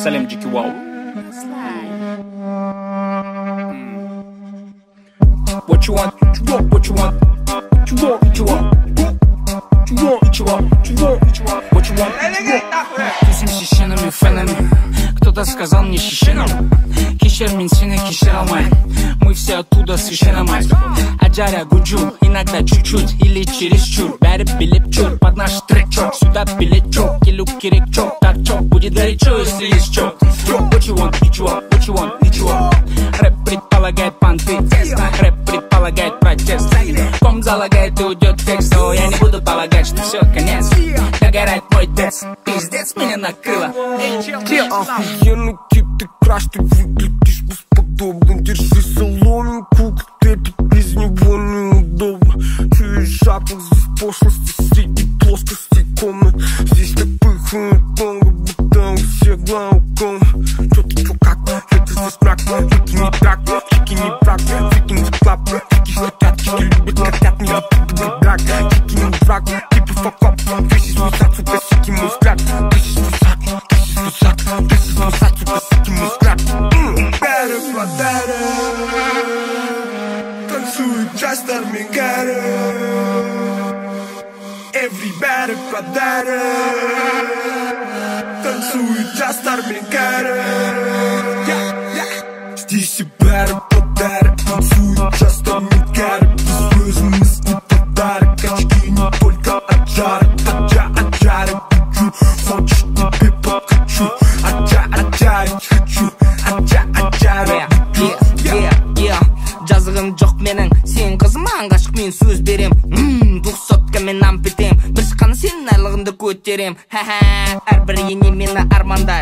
Салем Джики Вау. What you want? What you want? What you want? What you want? What you want? What you want? What you want? What you want? What you want? Bizim şişенами фенами. Кто-то сказал мне шишенам. Кешер мен сені кешер алмайын. Мы все оттуда священномай. Аджаря гуджу, иногда чуть-чуть или чересчур. Бәрі билеп чур, под наш трек чок. Сюда билет чок, келу керек чок. Так чок, будет горячо, если есть чок. What you want? What you want? What you want? What you want? Рэп предполагает понты. Рэп предполагает протест. Ком залагает и уйдет текст. Но я не буду полагать, что все, конец. Догорает мой текст. Пиздец, меня накрыло. Охуенный тип, ты краш, ты выглядишь бесподобно. Держи соломинку, трепет, без него неудобно. Чуешь запах, здесь пошлости, среди плоскости комнат. Здесь напыхают много, будто у всех глауком. Чё ты, чё как, это здесь мрак. Фики не драк, фики не брак, фики не клап. Фики хотят, фики любят котят, не любят драк. Фики не брак, типа факап. This is what's up, сука, сики мой взгляд. This is what's up, this is what's up. This is what's up, сука, сики мой взгляд. Better, better. Танцует Джастер Мегара. Everybody, better. Танцует Джастер Мегара. Здесь и better, better. Танцует Джастер Мегара. Без мысли подарок. Очки не только от жара. От жара хочу. Хочешь, тебе подкачу. Отжарить хочу. Отжарить жазығым жоқ менің сен қызыман ғашық мен сөз берем 200-ка мен ампетем бір шыққаны сенің айлығыңды көтерем әрбір ене мені армандай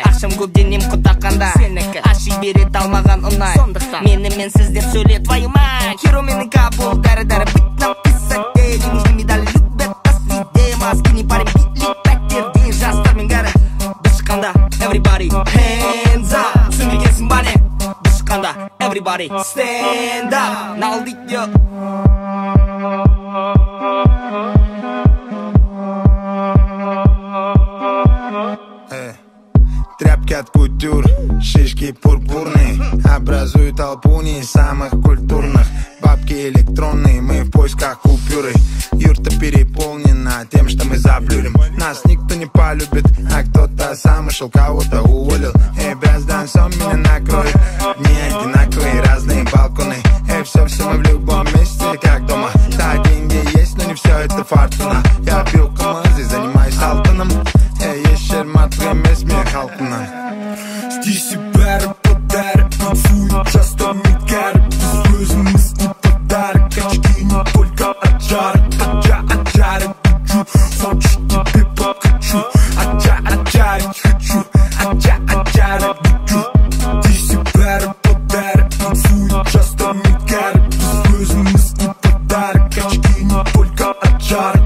ақшам көп денем құтақанда сенікі аши берет алмаған ұнай сондықтан мені мен сіздер сөйле твою мать херо менің кабул дәрі бит написать не нужны медали любят наследие маски не парень билет пәттерде жастар мен кәрі бір шыққанда everybody hands up түсінбегенсің ба не бір шыққанда everybody stand up now yo Тряпки от кутюр, шишки пурпурные образуют толпу не самых культурных. Бабки электронные, мы в поисках купюры. Юрта переполнена тем, что мы заблюрим. Нас никто не полюбит, а кто-то сам ушел, кого-то уволил. Бразданцом меня накроет. Не одинаковые, разные балконы. Все мы в любом месте, как дома. Да, деньги есть, но не все это фортуна. Я пью камазы, занимаюсь алтоном. Ешер матлым esme halkına. Здесь и better, better. Танцует Джастер Мегара. Без gözümüz не подарок. Очки не только от жара. Отжарить хочу. Хочешь, тебе подкачу. Отжарить хочу. Отжарить хочу. Здесь и better, better. Танцует Джастер Мегара. Без gözümüz не подарок. Очки не только от жара.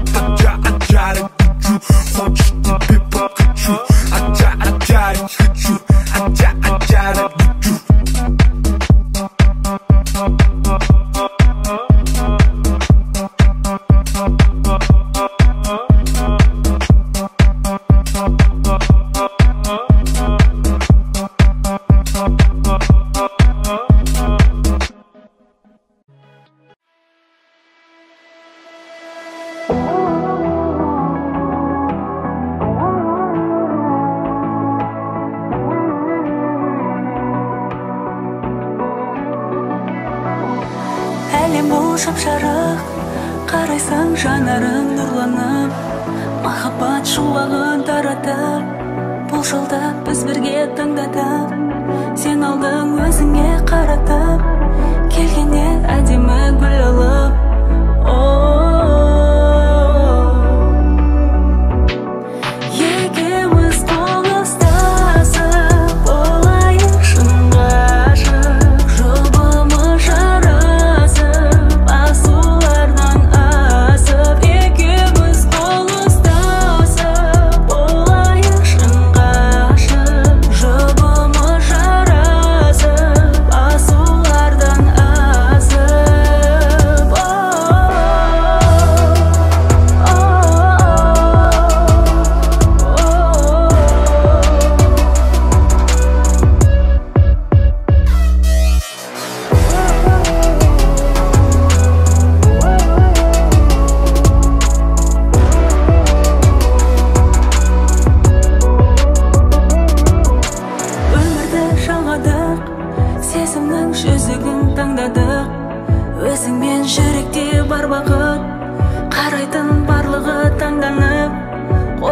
Отжарить хочу. Хочешь, тебе подкачу. Отжарить хочу. Отжарить хочу. Әлем бұл шап-жарық, қарайсаң жанарың нұрланып, махаббат шуағын таратып, бұл жолда біз бірге таңдадық. Сен алдың өзіңе қаратып, келгенде әдемі гүл алып. Екеуміз қол ұстасып, болайық шын ғашық, жұбымыз жарасып, асулардан асып. Екеуміз қол ұстасып, болайық шын ғашық, жұбымыз жарасып, асулардан асып.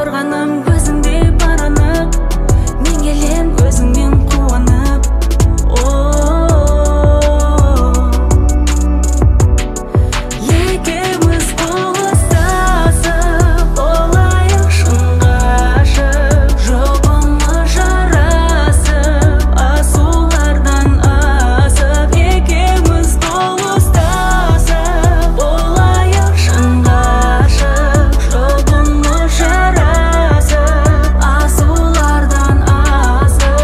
қорғаным өзіңде бар анық, мен келем өзіңмен қуанып. Екеуміз қол ұстасып болайық шын ғашық, жоғымыз жарасып асулардан асып. Екеуміз қол ұстасып болайық шын ғашық, жоғымыз жарасып асулардан асып.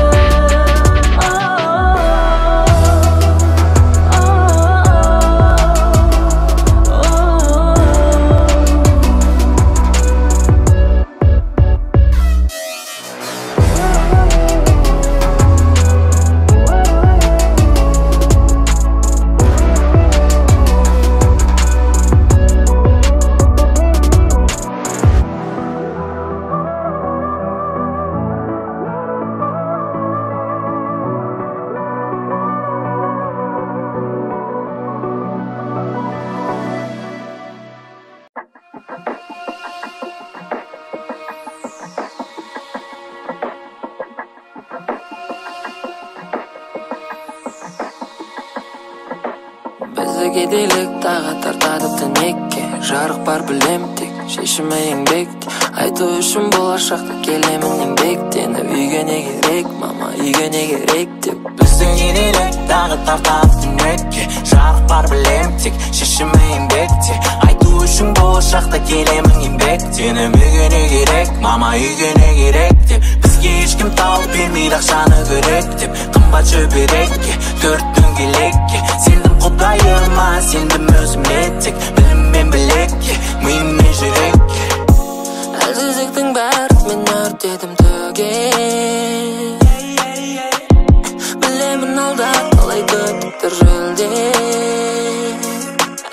Бізді кедейлік тағы тартады түнекке, жарық бар білем тек шешімі еңбекте. Айту үшін болашақта келемін еңбектеніп, үйге не керек, мама, үйге не керек деп. Біздің кедейлік тағы тартады түнекке, жарық бар білем тек шешімі еңбекте. Айту үшін болашақта келемін еңбектеніп, үйге не керек, мама, үйге не керек деп. Бізге ешкім тауып бермейді ақшаны керек деп. Қымбат шөберекке, төрт дөңгелекке сендім құдайыма, сендім өзіме тек. Білім мен білекке, миым мен жүрекке. Әлсіздіктің бәрі мен өртедім төге, білемін алда қалай көптіктер жүлде.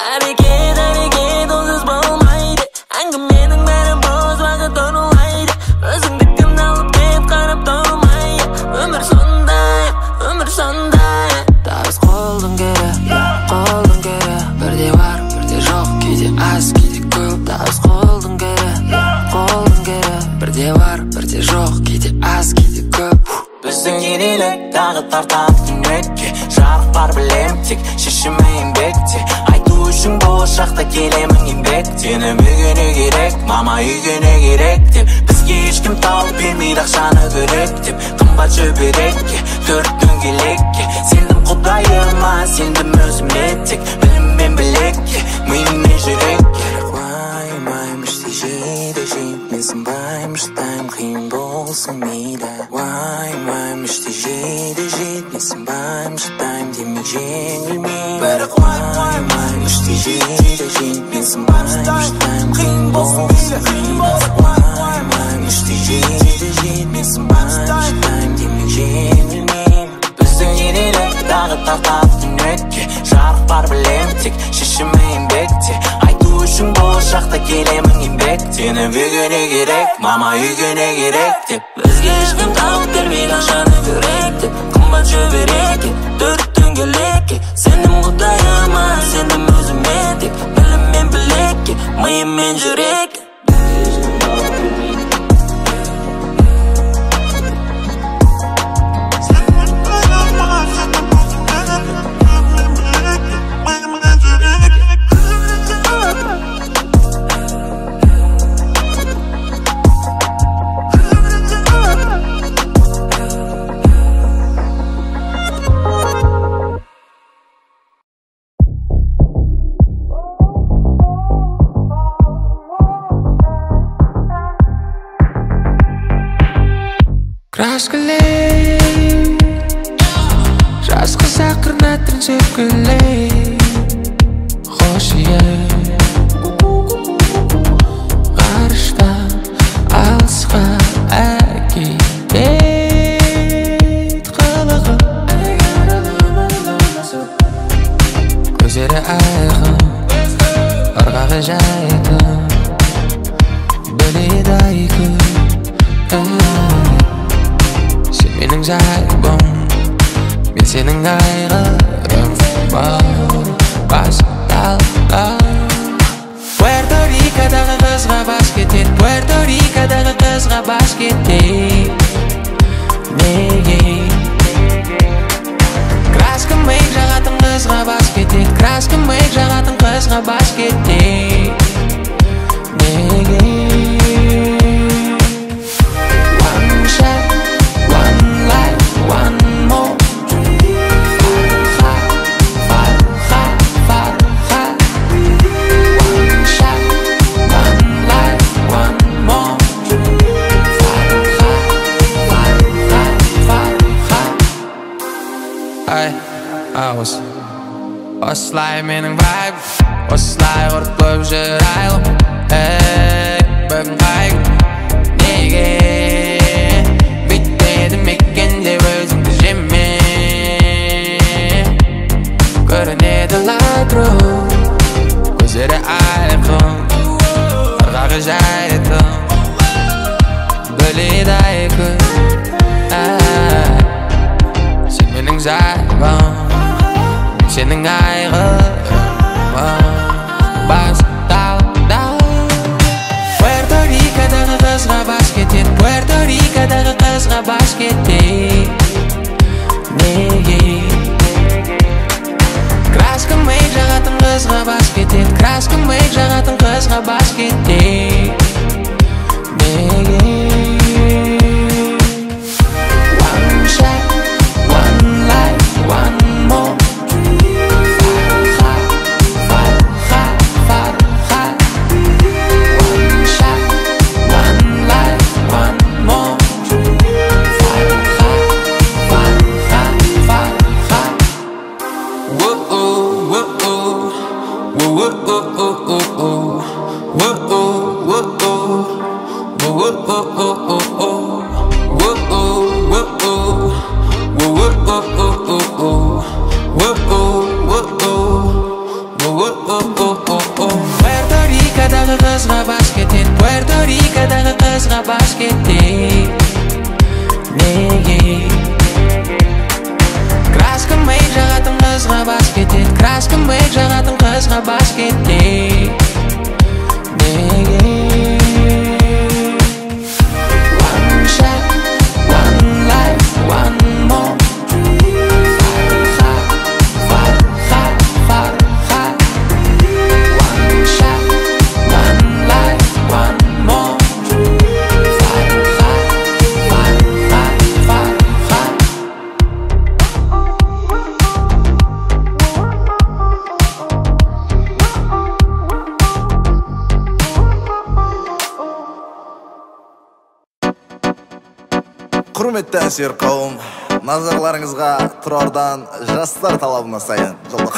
Әрекет, онсыз болмайды, әңгіменің бәрі бос уақыт орылайды. Өзіңдікін алып кеп қарап тұрмайды, өмір сондай, өмір сондай. Табыс қолдың кері, бірде бар, бірде жоқ, кейде аз, кейде көп. Табыс қолдың кері, бірде бар, бірде жоқ, кейде аз, кейде көп. Біздің кедейлік тағы тартады түнекке, жарық бар білем тек шешімі еңбекте. Айту үшін болашақта келемін еңбектеніп, үйге не керек, мама, үйге не керек деп. Бізге ешкім тауып бермейді ақшаны керек деп. Қымбат шөберекке, төрт дөңгелекке сендім құдайыма, сендім өзіме тек. Білім мен білекке, миым мен жүрекке. Уайымайым іште жейді мен сынбайым шыдайым, қиын болсын мейлі. Уайымайым іште жейді мен сынбайым шыдайым, демек жеңілмеймін. Бірақ уайымайым іште жейді мен сынбайым шыдайым, қиын болсын мейлі. Уайымайым іште жейді мен сынбайым шыдайым, демек жеңілмеймін. Біздің кедейлік тағы тартады түнекке, жарық бар білем тек шешімі еңбекте. Айту үшін болашақта келемін еңбектеніп, үйге не керек, мама, үйге не керек деп. Бізге ешкім тауып бермейді ақшаны керек деп. Қымбат шөберекке, төрт дөңгелекке сендім құдайыма, сендім өзіме тек. Білім мен білекке, миым мен жүрекке. Краскалей, жазғы сақырын аттырын сөпкілей. Хош ие, ғарыштан алысқа әкет қылығы. Көздері айқын, ырғағы жайқын, біледі айқын. Менің жайбым, мен сенің айғырым. Басталған Пуэрто-Рикодағы қызға бас кетет, Пуэрто-Рикодағы қызға бас кетейік. Неге краска мейк жағатын қызға бас кетейік. Краска мейк жағатын қызға бас кетейік. Неге one shot, one life, one more. Osselay mening vibe, osselay urib ko'p jiraylim. Hey, bugun qayg'u nega bitmedi mekan deb o'zimni jimmen ko'rinadi latro ko'zlari ayqon arqaga jaydim biladi ko'z sen mening zaybim sening ayrılma bas dal Puerto Rico'dagi qizga bas ketib Puerto Rico'dagi qizga bas ketib nega kraska meyk жағатын qizga bas ketib kraska meyk жағатын qizga bas ketib nega one shot one life one more Puerto Rico'dagi qizga bas ketib nega kraska meyk жағатын qizga bas ketib kraska meyk жағатын qizga bas ketib nega one shot one life one more Құрметті әсер қауым, назарларыңызға Тұрардан жастар талабына сайын жолдық.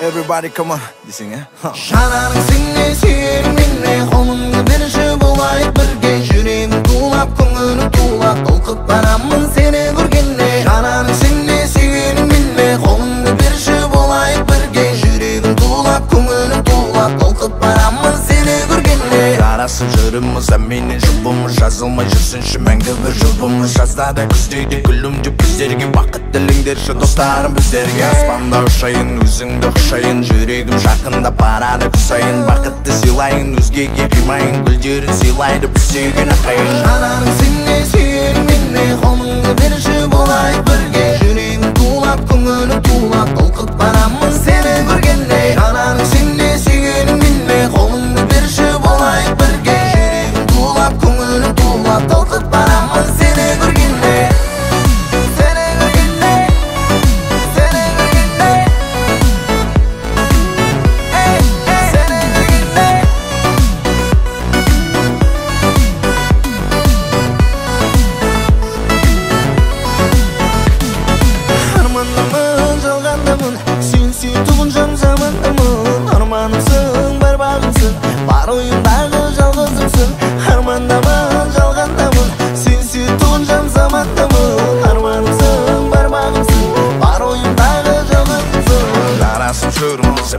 Everybody come on, dесең, Жанарың сенне сүйерің менне қолыңды берші болайық бірге жүрегім тулап көңілім тулап толқып барамын сені көргенде Жанарың сенне сүйерің менне қолыңды берші болайық бірге жүрегім тулап көңілім тулап толқып барамын сені көргенде Жарасып жүріміз әменен жұбымыз жазылмай жүрсінші мәңгі бір жұбымыз жаздады күздейді күлімді біздерге бақыт тіліңдерші достарым біздерге аспанда ұшайын өзіңді құшайын жүрегім жақында барады құсайын бақытты сыйлайын өзгеге қимайын гүлдерін сыйлайды біз сүйген ақайын Жанарың сенне сүйерің менне қолыңды берші болайық бірге жүрегім тулап көңілім тулап толқып барамын сені көргенде Жанарың сенне сүйерің менне қолыңды берші болайық бірге жүрегім тулап көңілім тулап толқып барамын сені көргенде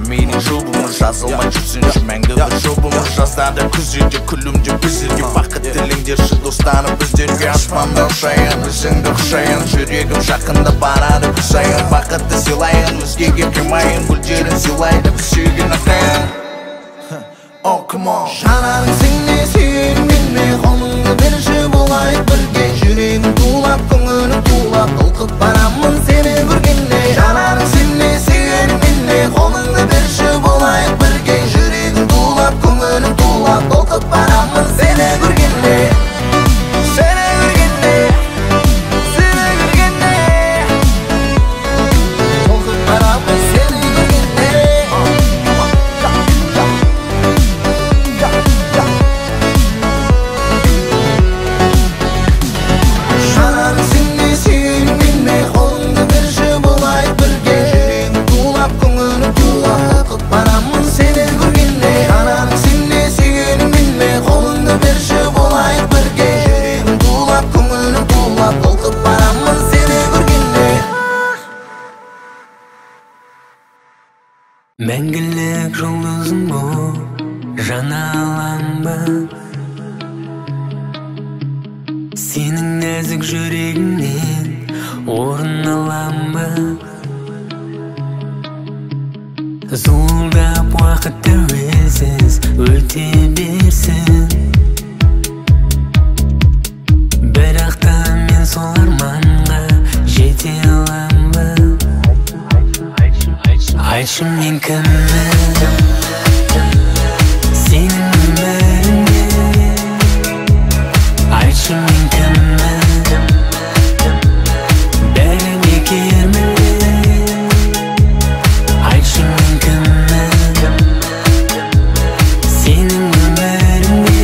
Менің жұбымыз жазылмай жүрсінші мәңгі бір жұбымыз жаздада күзде күлімдеп біздерге бақыт тіліңдерші достарым біздерге аспанда ұшайын өзіңді құшайын жүрегім жақында барады құсайын бақытты сыйлайын өзгеге қимайын гүлдерін сыйлайды сүйген ақтайын. Oh come on Жанарың сіңне сүйгенің менде қолыңды берші болайық бірге жүрегім тулап көңілім тулап толқып барамын сені көргенде Жанарың сіңне сүйгенің менде қолыңды берші болайық бірге жүрегім тулап көңілім тулап толқып барамын сені көргенде сені көргенде сені көргенде толқып барамын сені көргенде Мәңгілік жұлдызым бұл жана алаңба Сенің нәзік жүрегіңнен орын аламба Зуылдап уақыт тәуелсіз өте берсін Бірақ та мен сол арманға жете аламба Айтшы мен кіммін сенің өміріңде Айтшы мен кіммін бәрі бекер ме Айтшы мен кіммін сенің өміріңде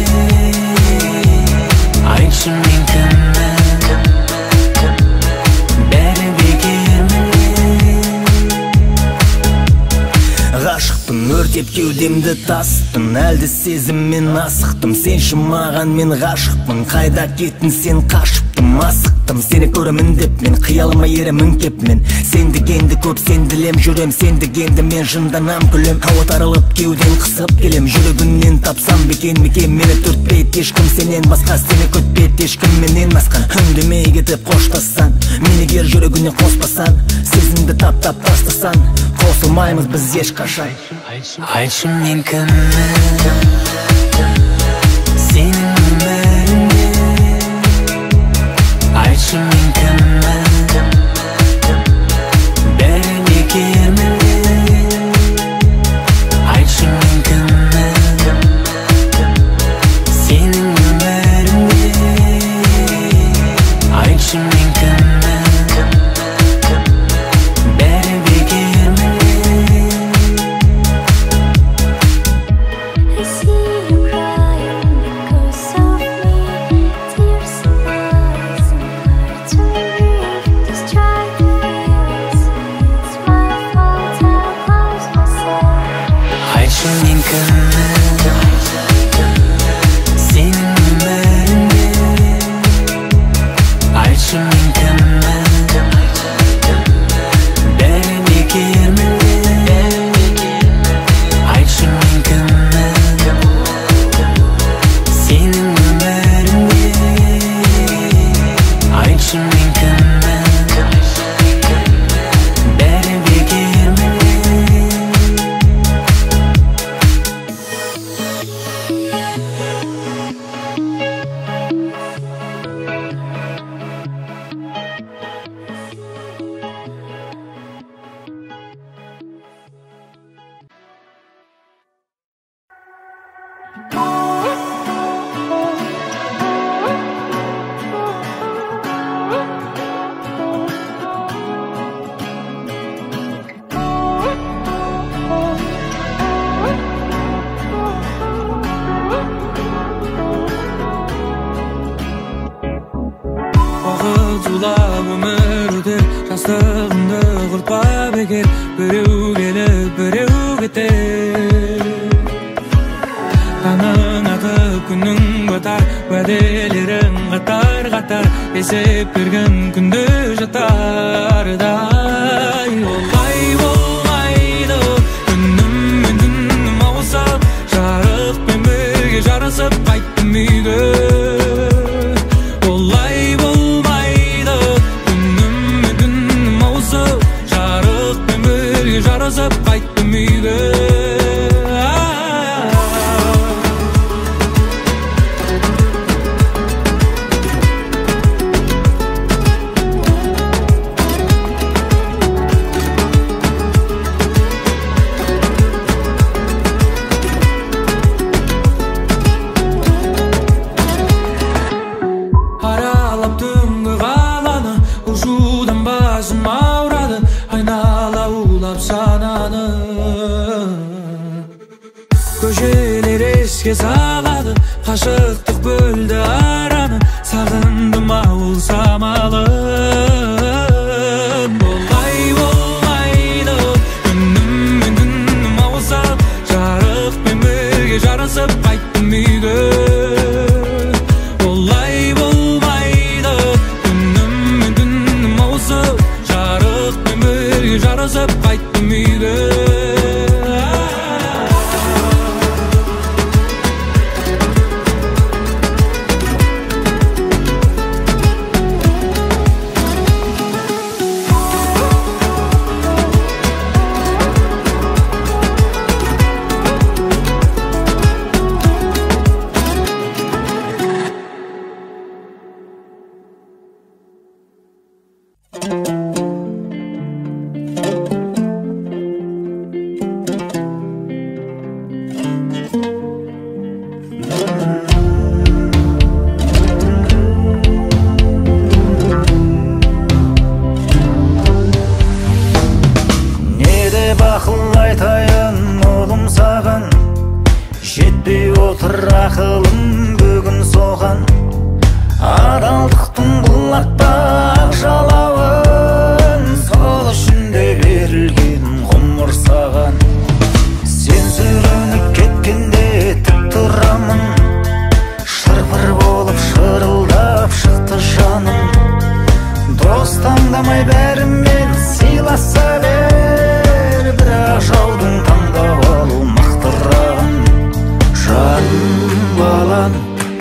Айтшы мен кіммін бәрі бекер ме Ғашықпын өртеп кеудемді тасыттым Әлді сезіммен асықтым Сенші маған мен ғашықпын Қайда кеттің сен қашыптым Асықтым сені көремін деп мен Қиялыма еремін кеп мен Сен дегенді көп сен ділем жүрем Сен дегенді мен жынданам күлем Ауа тарылып кеуден қысып келем Жүрегінен тапсам бекен мекен Мені түртпейді ешкім сенен басқа Сені көтпейді ешкім менен басқа Үндемей кетіп қоштассан Мені кер жүрегіне қоспасан Сезімді таптап тастасан Қосылмаймыз біз ешқашан Айтшы мен кіммін сенің өміріңде Айтшы мен кіммін бәрі бекер ме Айтшы мен кіммін сенің өміріңде Айтшы мен кіммін бәрі бекер ме I see you crying because of me. Tears in eyes and hard to breathe. Just try to feel it. It's my fault. I'll close myself. Айтшы мен кіммін сенің өміріңде Айтшы мен кіммін бәрі бекер ме Айтшы мен кіммін сенің өміріңде Айтшы мен кіммін бәрі бекер ме Уақыт зулап өмір өтер жастығымды құртпа бекер біреу келіп біреу кетер таңың атып күнің батар уәделерің қатар есеп берген күнде жатардай олай болмайды күнім мен түнім ауысып жарық пен еске салады, қашықтық бөлді араны, сағындым ауыл самалын. Олай болмайды, күнім мен түнім ауысып, жарықпен бірге жарысып қайттым үйге. Олай болмайды, күнім мен түнім ауысып, жарықпен бірге жарысып қайттым үйге.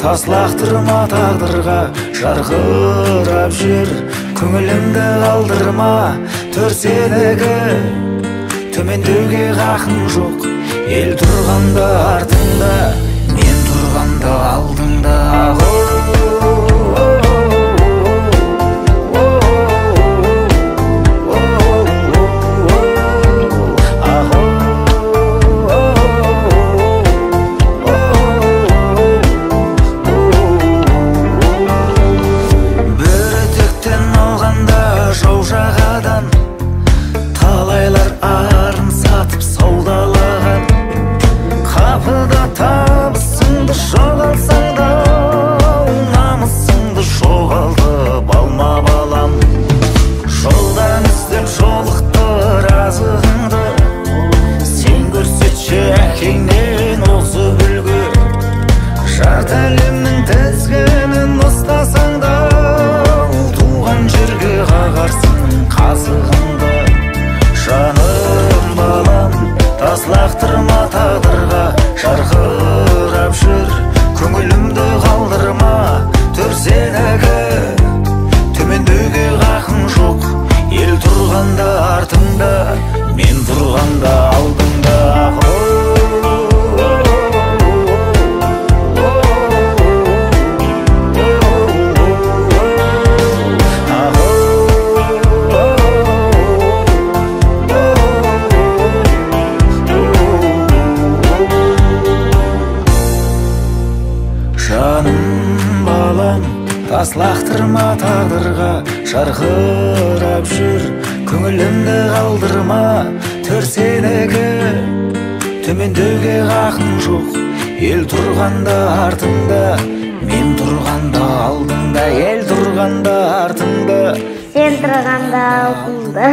Таслақтырма тағдырға, жарқырап жүр, көңілімді алдырма, төрседегі төмендеуге хақың жоқ. Ел тұрғанда артыңда, мен тұрғанда алдыңда. Талайлар арын сатып саудалаған, қапыда табысыңды жоғалсаң да, намысыңды жоғалтып алма балам. Жолдан іздеп жолықтыр азығыңды, сен көрсетші әкеңнен озып үлгі. Жарты әлемнің тізгінін ұстасаң да, туған жерге қағарсың қазығыңды. Жаным балам, таслақтырма тағдырға, жарқырап жүр, көңілімді қалдырма, төрседегі төмендеуге хақың жоқ. Ел тұрғанда артыңда, мен тұрғанда алдыңда. Таслақтырма тағдырға, жарқырап жүр, көңілімді қалдырма, төрседегі төмендеуге хақың жоқ. Ел тұрғанда артыңда, мен тұрғанда алдыңда. Ел тұрғанда артыңда, сен тұрғанда алдыңда.